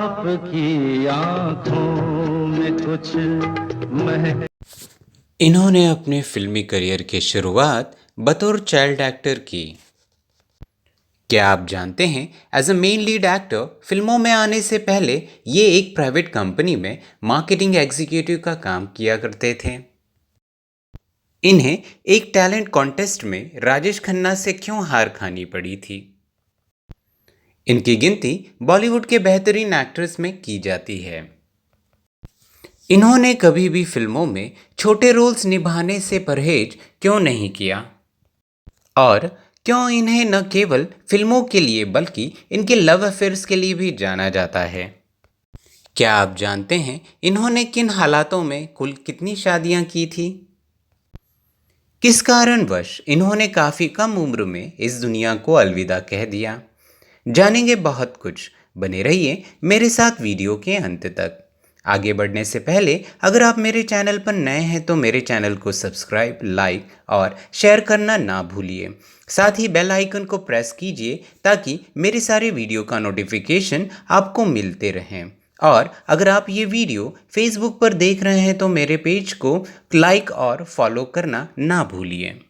आपकी आंखों में कुछ महक। इन्होंने अपने फिल्मी करियर की शुरुआत बतौर चाइल्ड एक्टर की। क्या आप जानते हैं, as a main lead actor फिल्मों में आने से पहले ये एक प्राइवेट कंपनी में मार्केटिंग एग्जीक्यूटिव का काम किया करते थे। इन्हें एक टैलेंट कॉन्टेस्ट में राजेश खन्ना से क्यों हार खानी पड़ी थी? इनकी गिनती बॉलीवुड के बेहतरीन एक्टर्स में की जाती है। इन्होंने कभी भी फिल्मों में छोटे रोल्स निभाने से परहेज क्यों नहीं किया? और क्यों इन्हें न केवल फिल्मों के लिए बल्कि इनके लव अफेयर्स के लिए भी जाना जाता है? क्या आप जानते हैं इन्होंने किन हालातों में कुल कितनी शादियां की थी? किस कारणवश इन्होंने काफ़ी कम उम्र में इस दुनिया को अलविदा कह दिया? जानेंगे बहुत कुछ। बने रहिए मेरे साथ वीडियो के अंत तक। आगे बढ़ने से पहले अगर आप मेरे चैनल पर नए हैं तो मेरे चैनल को सब्सक्राइब, लाइक और शेयर करना ना भूलिए। साथ ही बेल आइकन को प्रेस कीजिए ताकि मेरे सारे वीडियो का नोटिफिकेशन आपको मिलते रहें। और अगर आप ये वीडियो फेसबुक पर देख रहे हैं तो मेरे पेज को लाइक और फॉलो करना ना भूलिए।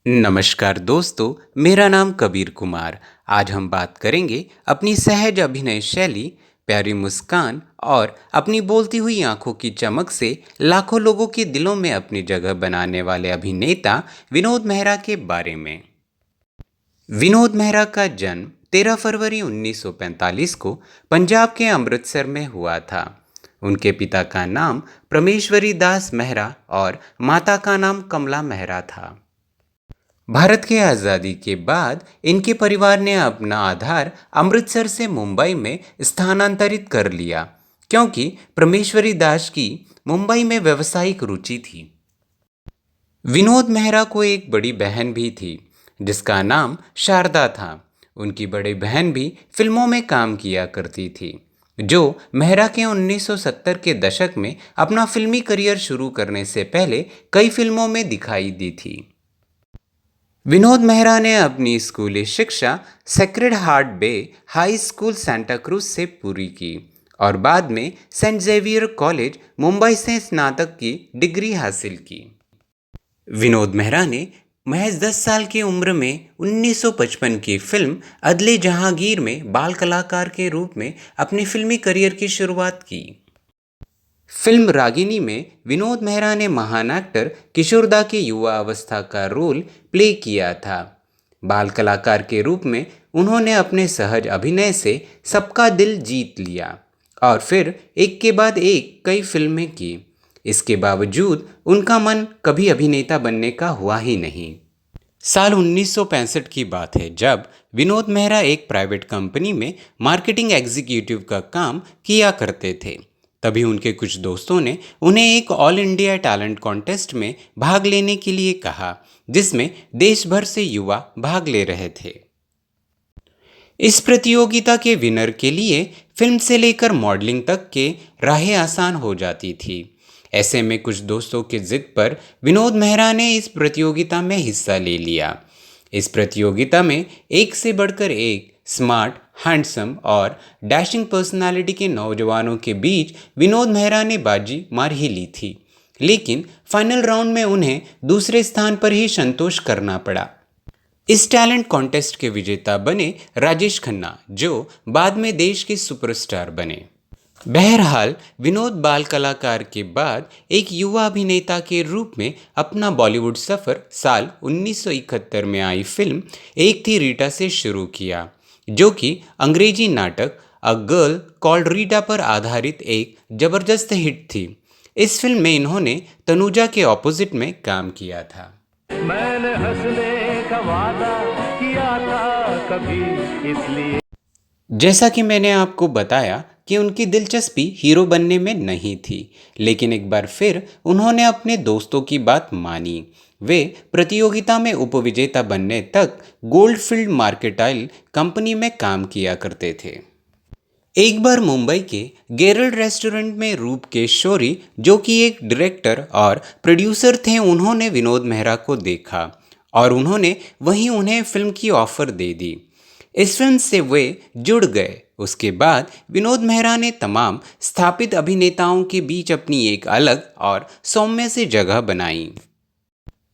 नमस्कार दोस्तों, मेरा नाम कबीर कुमार। आज हम बात करेंगे अपनी सहज अभिनय शैली, प्यारी मुस्कान और अपनी बोलती हुई आंखों की चमक से लाखों लोगों के दिलों में अपनी जगह बनाने वाले अभिनेता विनोद मेहरा के बारे में। विनोद मेहरा का जन्म 13 फरवरी 1945 को पंजाब के अमृतसर में हुआ था। उनके पिता का नाम परमेश्वरी दास मेहरा और माता का नाम कमला मेहरा था। भारत की आज़ादी के बाद इनके परिवार ने अपना आधार अमृतसर से मुंबई में स्थानांतरित कर लिया, क्योंकि परमेश्वरी दास की मुंबई में व्यावसायिक रुचि थी। विनोद मेहरा को एक बड़ी बहन भी थी जिसका नाम शारदा था। उनकी बड़ी बहन भी फिल्मों में काम किया करती थी, जो मेहरा के 1970 के दशक में अपना फिल्मी करियर शुरू करने से पहले कई फिल्मों में दिखाई दी थी। विनोद मेहरा ने अपनी स्कूली शिक्षा सेक्रेड हार्ट बे हाई स्कूल सांता क्रूज से पूरी की और बाद में सेंट जेवियर कॉलेज मुंबई से स्नातक की डिग्री हासिल की। विनोद मेहरा ने महज 10 साल की उम्र में 1955 की फिल्म अदले जहांगीर में बाल कलाकार के रूप में अपने फिल्मी करियर की शुरुआत की। फिल्म रागिनी में विनोद मेहरा ने महान एक्टर किशोरदा के युवा अवस्था का रोल प्ले किया था। बाल कलाकार के रूप में उन्होंने अपने सहज अभिनय से सबका दिल जीत लिया और फिर एक के बाद एक कई फिल्में की। इसके बावजूद उनका मन कभी अभिनेता बनने का हुआ ही नहीं। साल 1965 की बात है जब विनोद मेहरा एक प्राइवेट कंपनी में मार्केटिंग एग्जीक्यूटिव का काम किया करते थे। तभी उनके कुछ दोस्तों ने उन्हें एक ऑल इंडिया टैलेंट कॉन्टेस्ट में भाग लेने के लिए कहा, जिसमें देश भर से युवा भाग ले रहे थे। इस प्रतियोगिता के विनर के लिए फिल्म से लेकर मॉडलिंग तक के राहें आसान हो जाती थी। ऐसे में कुछ दोस्तों के जिद पर विनोद मेहरा ने इस प्रतियोगिता में हिस्सा ले लिया। इस प्रतियोगिता में एक से बढ़कर एक स्मार्ट, हैंडसम और डैशिंग पर्सनालिटी के नौजवानों के बीच विनोद मेहरा ने बाजी मार ही ली थी, लेकिन फाइनल राउंड में उन्हें दूसरे स्थान पर ही संतोष करना पड़ा। इस टैलेंट कॉन्टेस्ट के विजेता बने राजेश खन्ना, जो बाद में देश के सुपरस्टार बने। बहरहाल विनोद बाल कलाकार के बाद एक युवा अभिनेता के रूप में अपना बॉलीवुड सफ़र साल 1971 में आई फिल्म एक थी रीटा से शुरू किया, जो कि अंग्रेजी नाटक अ गर्ल कॉल्ड रीटा पर आधारित एक जबरदस्त हिट थी। इस फिल्म में इन्होंने तनुजा के ऑपोजिट में काम किया था। मैंने हंसने का वादा किया था कभी, इसलिए जैसा कि मैंने आपको बताया कि उनकी दिलचस्पी हीरो बनने में नहीं थी, लेकिन एक बार फिर उन्होंने अपने दोस्तों की बात मानी। वे प्रतियोगिता में उपविजेता बनने तक गोल्डफील्ड मार्केटाइल कंपनी में काम किया करते थे। एक बार मुंबई के गेरल्ड रेस्टोरेंट में रूप के शौरी, जो कि एक डायरेक्टर और प्रोड्यूसर थे, उन्होंने विनोद मेहरा को देखा और उन्होंने वहीं उन्हें फिल्म की ऑफर दे दी। इस फिल्म से वे जुड़ गए उसके बाद विनोद मेहरा ने तमाम स्थापित अभिनेताओं के बीच अपनी एक अलग और सौम्य सी जगह बनाई।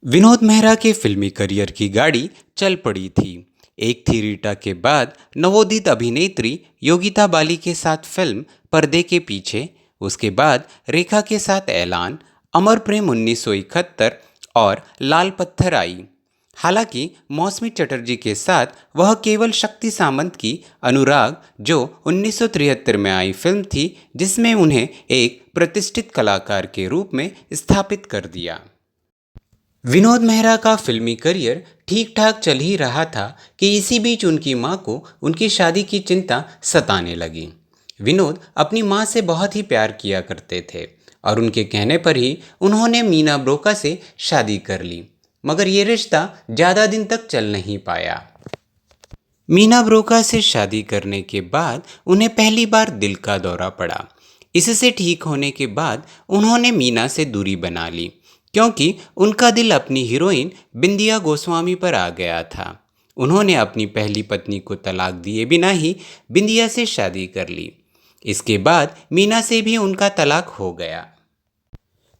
विनोद मेहरा के फिल्मी करियर की गाड़ी चल पड़ी थी। एक थी रीटा के बाद नवोदित अभिनेत्री योगिता बाली के साथ फिल्म पर्दे के पीछे, उसके बाद रेखा के साथ ऐलान, अमर प्रेम 1971 और लाल पत्थर आई। हालांकि मौसमी चटर्जी के साथ वह केवल शक्ति सामंत की अनुराग जो 1973 में आई फिल्म थी, जिसमें उन्हें एक प्रतिष्ठित कलाकार के रूप में स्थापित कर दिया। विनोद मेहरा का फिल्मी करियर ठीक ठाक चल ही रहा था कि इसी बीच उनकी मां को उनकी शादी की चिंता सताने लगी। विनोद अपनी मां से बहुत ही प्यार किया करते थे और उनके कहने पर ही उन्होंने मीना ब्रोका से शादी कर ली, मगर ये रिश्ता ज़्यादा दिन तक चल नहीं पाया। मीना ब्रोका से शादी करने के बाद उन्हें पहली बार दिल का दौरा पड़ा। इससे ठीक होने के बाद उन्होंने मीना से दूरी बना ली, क्योंकि उनका दिल अपनी हीरोइन बिंदिया गोस्वामी पर आ गया था। उन्होंने अपनी पहली पत्नी को तलाक दिए बिना ही बिंदिया से शादी कर ली। इसके बाद मीना से भी उनका तलाक हो गया।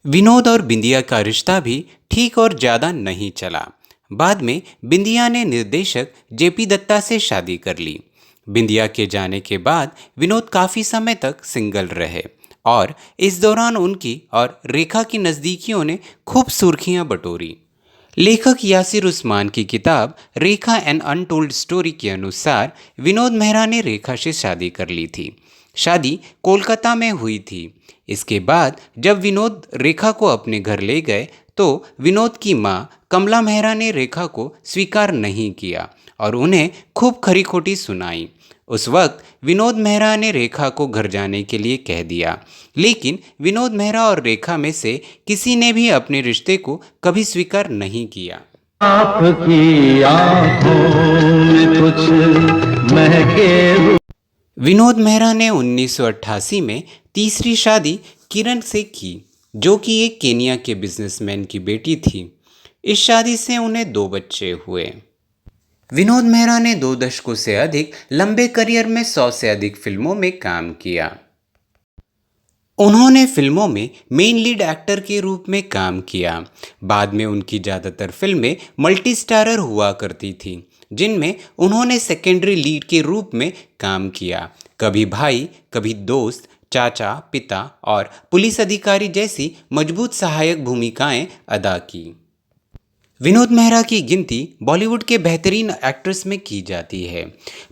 विनोद और बिंदिया का रिश्ता भी ठीक और ज़्यादा नहीं चला। बाद में बिंदिया ने निर्देशक जेपी दत्ता से शादी कर ली। बिंदिया के जाने के बाद विनोद काफ़ी समय तक सिंगल रहे और इस दौरान उनकी और रेखा की नज़दीकियों ने खूब सुर्खियां बटोरी। लेखक यासिर उस्मान की किताब रेखा एन अनटोल्ड स्टोरी के अनुसार विनोद मेहरा ने रेखा से शादी कर ली थी। शादी कोलकाता में हुई थी। इसके बाद जब विनोद रेखा को अपने घर ले गए तो विनोद की मां कमला मेहरा ने रेखा को स्वीकार नहीं किया और उन्हें खूब खरी खोटी सुनाई। उस वक्त विनोद मेहरा ने रेखा को घर जाने के लिए कह दिया, लेकिन विनोद मेहरा और रेखा में से किसी ने भी अपने रिश्ते को कभी स्वीकार नहीं किया। आपकी आंखों में कुछ महके। विनोद मेहरा ने 1988 में तीसरी शादी किरण से की, जो कि एक केनिया के बिजनेसमैन की बेटी थी। इस शादी से उन्हें 2 बच्चे हुए। विनोद मेहरा ने 2 दशकों से अधिक लंबे करियर में 100 से अधिक फिल्मों में काम किया। उन्होंने फिल्मों में मेन लीड एक्टर के रूप में काम किया। बाद में उनकी ज़्यादातर फिल्में मल्टी स्टारर हुआ करती थीं, जिनमें उन्होंने सेकेंडरी लीड के रूप में काम किया। कभी भाई, कभी दोस्त, चाचा, पिता और पुलिस अधिकारी जैसी मजबूत सहायक भूमिकाएं अदा की। विनोद मेहरा की गिनती बॉलीवुड के बेहतरीन एक्ट्रेस में की जाती है।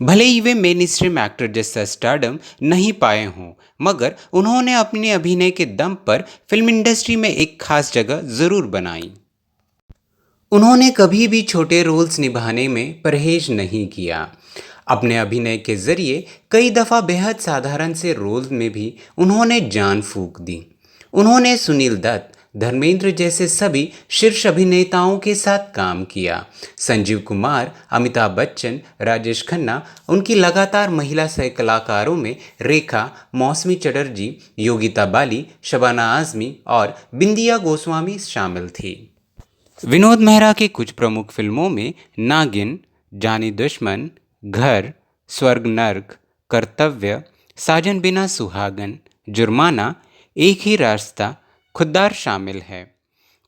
भले ही वे मेन स्ट्रीम एक्टर जैसा स्टारडम नहीं पाए हों, मगर उन्होंने अपने अभिनय के दम पर फिल्म इंडस्ट्री में एक खास जगह ज़रूर बनाई। उन्होंने कभी भी छोटे रोल्स निभाने में परहेज नहीं किया। अपने अभिनय के जरिए कई दफ़ा बेहद साधारण से रोल में भी उन्होंने जान फूंक दी। उन्होंने सुनील दत्त, धर्मेंद्र जैसे सभी शीर्ष अभिनेताओं के साथ काम किया। संजीव कुमार, अमिताभ बच्चन, राजेश खन्ना, उनकी लगातार महिला सह कलाकारों में रेखा, मौसमी चटर्जी, योगिता बाली, शबाना आज़मी और बिंदिया गोस्वामी शामिल थी। विनोद मेहरा के कुछ प्रमुख फिल्मों में नागिन, जानी दुश्मन, घर, स्वर्ग नर्क, कर्तव्य, साजन बिना सुहागन, जुर्माना, एक ही रास्ता, खुद्दार शामिल है।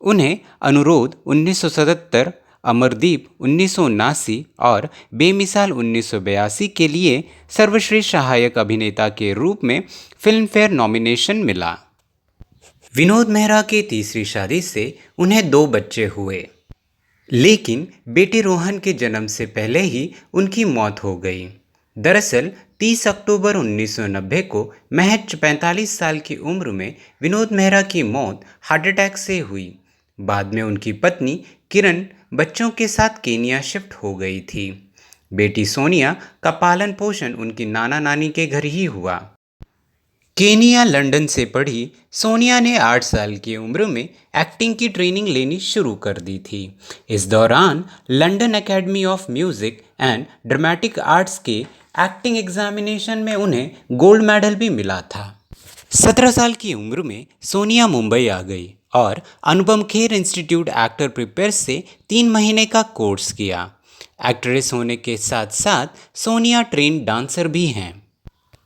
उन्हें अनुरोध 1977, अमरदीप 1979 और बेमिसाल 1982 के लिए सर्वश्रेष्ठ सहायक अभिनेता के रूप में फिल्म फेयर नॉमिनेशन मिला। विनोद मेहरा के तीसरी शादी से उन्हें 2 बच्चे हुए, लेकिन बेटे रोहन के जन्म से पहले ही उनकी मौत हो गई। दरअसल 30 अक्टूबर 1990 को महज 45 साल की उम्र में विनोद मेहरा की मौत हार्ट अटैक से हुई। बाद में उनकी पत्नी किरण बच्चों के साथ केनिया शिफ्ट हो गई थी। बेटी सोनिया का पालन पोषण उनकी नाना नानी के घर ही हुआ। केनिया लंदन से पढ़ी सोनिया ने 8 साल की उम्र में एक्टिंग की ट्रेनिंग लेनी शुरू कर दी थी। इस दौरान London academy of music and dramatic arts के एक्टिंग एग्जामिनेशन में उन्हें गोल्ड मेडल भी मिला था। 17 साल की उम्र में सोनिया मुंबई आ गई और Anupam Kher institute actor prepares से 3 महीने का कोर्स किया। एक्ट्रेस होने के साथ साथ सोनिया ट्रेन डांसर भी हैं।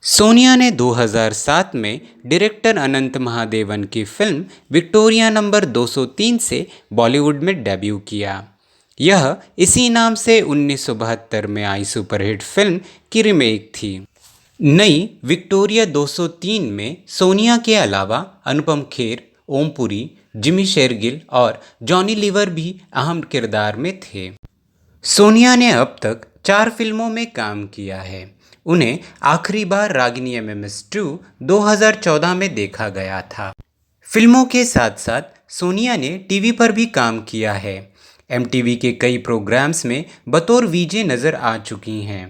सोनिया ने 2007 में डायरेक्टर अनंत महादेवन की फिल्म विक्टोरिया नंबर 203 से बॉलीवुड में डेब्यू किया। यह इसी नाम से 1972 में आई सुपरहिट फिल्म की रीमेक थी। नई विक्टोरिया 203 में सोनिया के अलावा अनुपम खेर, ओम पुरी, जिमी शेरगिल और जॉनी लीवर भी अहम किरदार में थे। सोनिया ने अब तक 4 फिल्मों में काम किया है। उन्हें आखिरी बार रागिनी MMS2 2014 में देखा गया था। फिल्मों के साथ साथ सोनिया ने टीवी पर भी काम किया है। MTV के कई प्रोग्राम्स में बतौर वीजे नज़र आ चुकी हैं।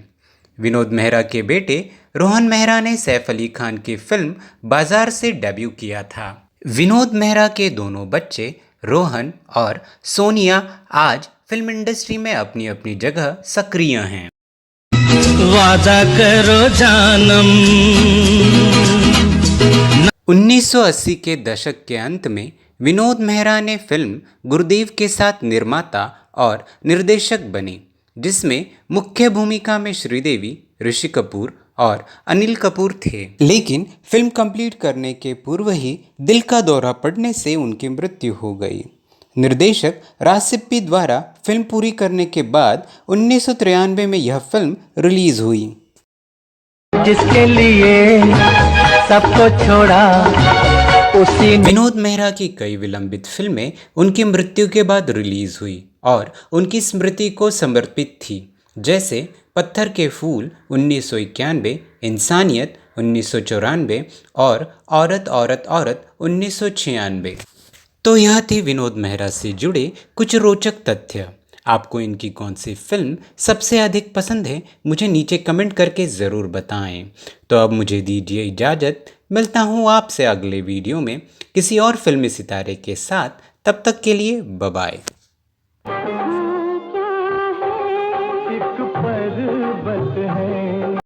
विनोद मेहरा के बेटे रोहन मेहरा ने सैफ अली खान की फिल्म बाजार से डेब्यू किया था। विनोद मेहरा के दोनों बच्चे रोहन और सोनिया आज फिल्म इंडस्ट्री में अपनी अपनी जगह सक्रिय हैं। वादा करो जानम। 1980 के दशक के अंत में विनोद मेहरा ने फिल्म गुरुदेव के साथ निर्माता और निर्देशक बने, जिसमें मुख्य भूमिका में श्रीदेवी, ऋषि कपूर और अनिल कपूर थे। लेकिन फिल्म कंप्लीट करने के पूर्व ही दिल का दौरा पड़ने से उनकी मृत्यु हो गई। निर्देशक राज सिप्पी द्वारा फिल्म पूरी करने के बाद 1993 में यह फिल्म रिलीज हुई। जिसके लिए सबको छोड़ा उसी विनोद मेहरा की कई विलंबित फिल्में उनकी मृत्यु के बाद रिलीज हुई और उनकी स्मृति को समर्पित थी, जैसे पत्थर के फूल 1991, इंसानियत 1994 और औरत औरत औरत 1996। तो यह थी विनोद मेहरा से जुड़े कुछ रोचक तथ्य। आपको इनकी कौन सी फिल्म सबसे अधिक पसंद है, मुझे नीचे कमेंट करके ज़रूर बताएं। तो अब मुझे दीजिए इजाज़त, मिलता हूँ आपसे अगले वीडियो में किसी और फिल्मी सितारे के साथ। तब तक के लिए बाय बाय। एक पर्वत है